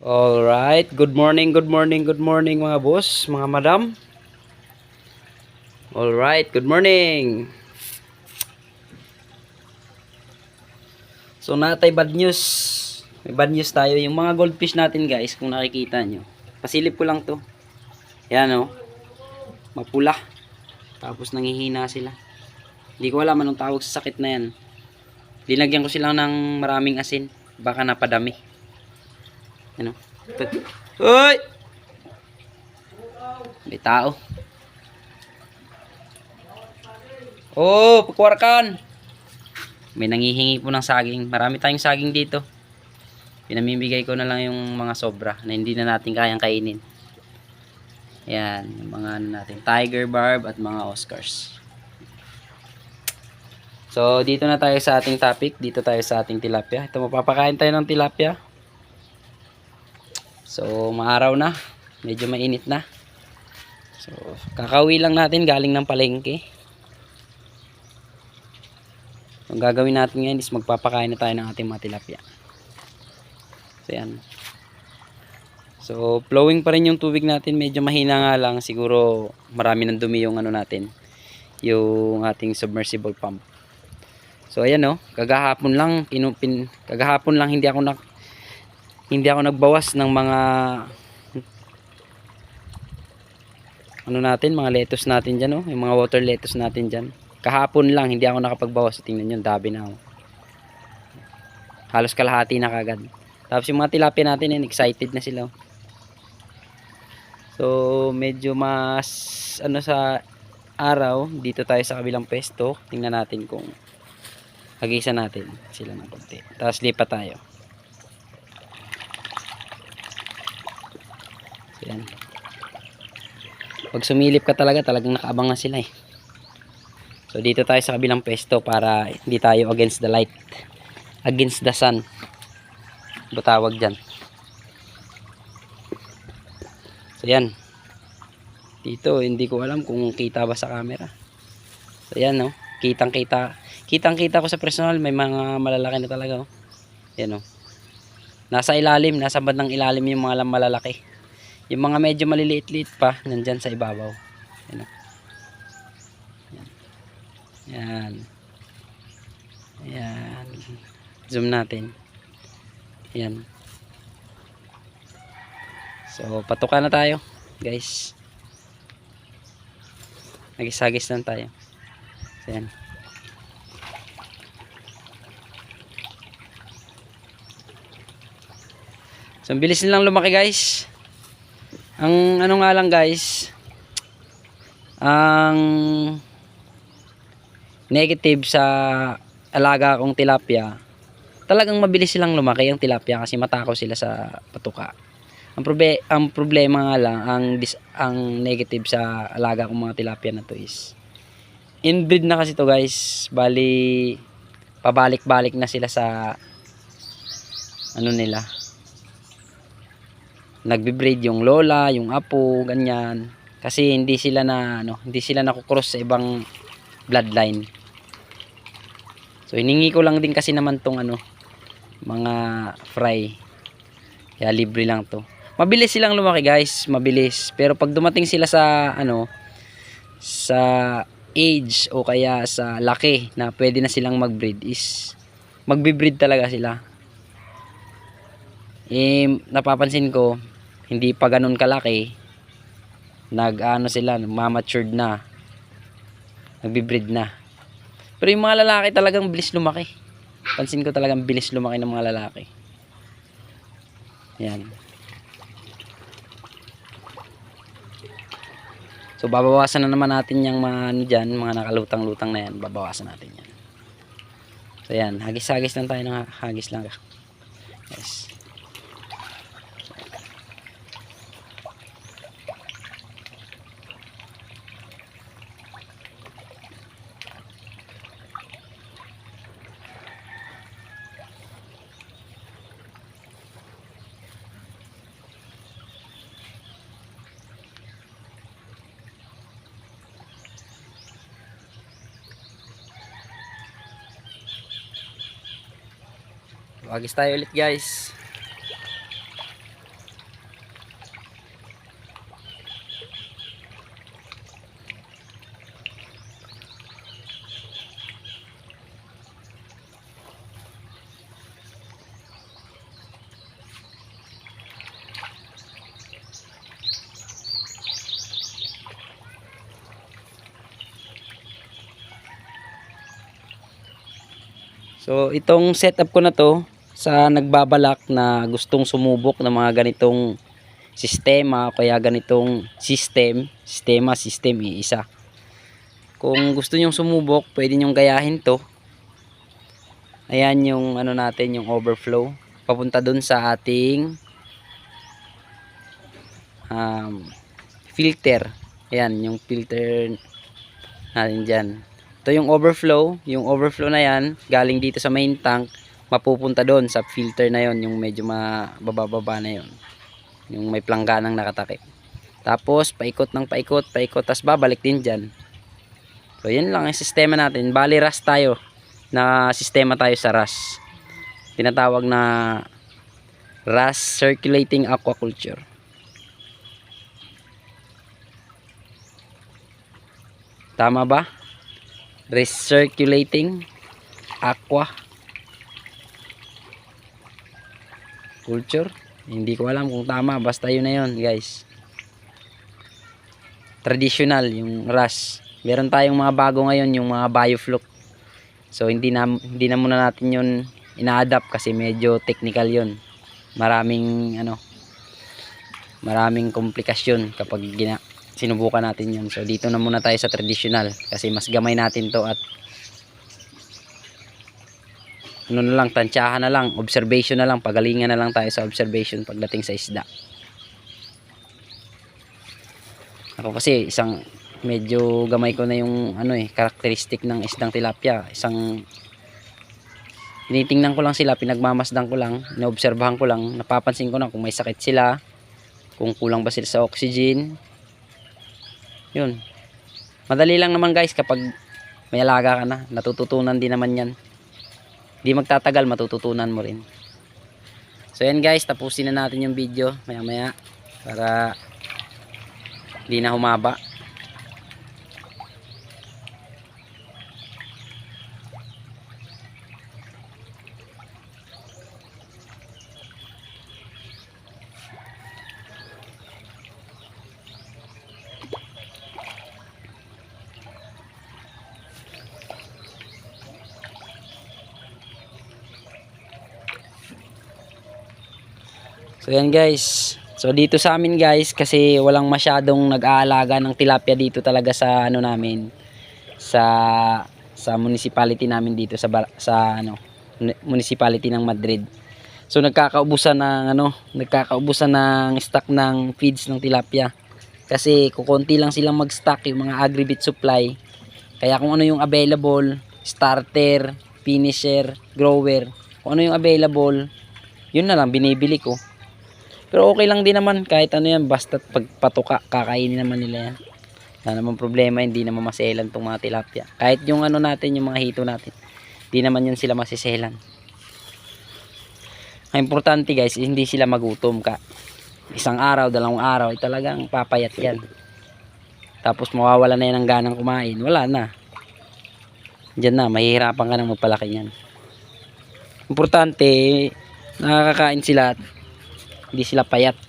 Alright, good morning, good morning, good morning mga boss, mga madam. Alright, good morning. So natay bad news. May bad news tayo. Yung mga goldfish natin guys, kung nakikita nyo. Pasilip ko lang to. Yan o. Mapula. Tapos nangihina sila. Hindi ko alam anong tawag sa sakit na yan. Linagyan ko sila ng maraming asin. Baka napadami. Yan o. Uy! May tao. Oh, pagwarkan. May nangihingi po ng saging. Marami tayong saging dito. Pinamimigay ko na lang yung mga sobra na hindi na natin kayang kainin. Yan, yung mga ano natin, Tiger Barb at mga Oscars. So, dito na tayo sa ating topic. Dito tayo sa ating tilapia. Ito, mapapakain tayo ng tilapia. So, maaraw na. Medyo mainit na. So, kakauwi lang natin galing ng palengke. Ang gagawin natin ngayon is magpapakain na tayo ng ating mga tilapia. So, yan. So, flowing pa rin yung tubig natin. Medyo mahina nga lang. Siguro marami ng dumi yung ano natin. Yung ating submersible pump. So, ayan o. Kagahapon lang. Kagahapon lang hindi ako nagbawas ng mga ano natin, mga lettuce natin dyan o. Yung mga water lettuce natin dyan. Kahapon lang hindi ako nakapagbawas. Tingnan nyo, dabi na ako. Halos kalahati na kagad. Tapos yung mga tilapia natin yan, excited na sila. So medyo mas ano sa araw, dito tayo sa kabilang pwesto. Tingnan natin kung hagisa natin sila ng konti. Tapos lipat tayo. So, yan. Pag sumilip ka talagang nakaabang na sila eh. So dito tayo sa kabilang pwesto para hindi tayo against the light. Against the sun. Ano tawag dyan? So yan. Dito hindi ko alam kung kita ba sa camera. So yan no. Kitang kita ko sa personal, may mga malalaki na talaga oh. Yan oh. Nasa ilalim, nasa bandang ilalim yung mga malalaki. Yung mga medyo maliliit-liit pa nandyan sa ibabaw. Yan oh. Yan. Yan. Zoom natin. Yan. So patukan na tayo, guys. Nagis-hagis lang tayo. So, yan. So, ang bilis nilang lumaki guys. Ang ano nga lang guys, ang negative sa alaga kong tilapia, talagang mabilis silang lumaki ang tilapia kasi matakaw sila sa patuka. Ang problema nga lang, ang negative sa alaga kong mga tilapia na to is inbreed na kasi to guys. Bali pabalik-balik na sila sa ano nila, nagbe-breed yung lola, yung apo, ganyan. Kasi hindi sila nakukross sa ibang bloodline. So hiningi ko lang din kasi naman tong mga fry. Kaya libre lang to. Mabilis silang lumaki guys, mabilis. Pero pag dumating sila sa sa age o kaya sa laki na pwede na silang mag-breed is magbe-breed talaga sila. Napapansin ko hindi pa ganun kalaki, sila, matured na, nagbi-breed na. Pero yung mga lalaki talagang bilis lumaki. Pansin ko talagang bilis lumaki ng mga lalaki. Yan. So babawasan na naman natin yung mga mga nakalutang-lutang na yan. Babawasan natin yan. So yan, hagis-hagis lang tayo ng hagis lang. Yes. Hagis tayo ulit guys. So itong setup ko na to sa nagbabalak na gustong sumubok ng mga ganitong sistema, kaya ganitong system isa. Kung gusto nyong sumubok, pwede nyong gayahin to. Ayan yung ano natin, yung overflow papunta dun sa ating filter. Ayan yung filter natin dyan. Ito yung overflow. Yung overflow na yan galing dito sa main tank, mapupunta doon sa filter na yon, yung medyo mababa na yon, yung may plangganang nakatakip. Tapos paikot ng paikot, tas babalik din dyan. So yan lang ang sistema natin. Bali RAS tayo, na sistema tayo sa RAS, tinatawag na RAS Circulating Aquaculture. Tama ba? Recirculating aqua culture. Hindi ko alam kung tama, basta yun na yun guys. Traditional yung RAS. Meron tayong mga bago ngayon, yung mga biofloc. So hindi na muna natin yun ina-adapt kasi medyo technical yun. Maraming komplikasyon kapag sinubukan natin yun. So dito na muna tayo sa traditional kasi mas gamay natin to, at ano na lang, tansyahan na lang, observation na lang, pagalingan na lang tayo sa observation pagdating sa isda. Ako kasi medyo gamay ko na yung karakteristik ng isdang tilapia. Tinitingnan ko lang sila, pinagmamasdan ko lang, inaobserbahan ko lang, napapansin ko na kung may sakit sila, kung kulang ba sila sa oxygen. Yun, madali lang naman guys kapag may alaga ka na, natututunan din naman yan. Di magtatagal, matututunan mo rin. So yan guys, tapusin na natin yung video maya maya para di na humaba. So yan guys. So dito sa amin guys, kasi walang masyadong nag-aalaga ng tilapia dito talaga sa namin. Sa municipality namin dito sa municipality ng Madrid. So nagkakaubusan ng stock ng feeds ng tilapia. Kasi kukunti lang silang mag-stock, yung mga agribit supply. Kaya kung ano yung available, starter, finisher, grower, kung ano yung available, yun na lang binibili ko. Pero okay lang din naman kahit ano yan, basta pagpatuka, kakainin naman nila yan. Wala namang problema, hindi naman maselan tong mga tilapia. Kahit yung natin, yung mga hito natin, hindi naman yun sila masiselan. Ang importante guys, hindi sila magutom ka. Isang araw, dalawang araw, ay talagang papayat yan. Tapos mawawala na yan ng ganang kumain, wala na. Diyan na, mahihirapan ka nang magpalaki yan. Importante, nakakakain sila, hindi sila payat.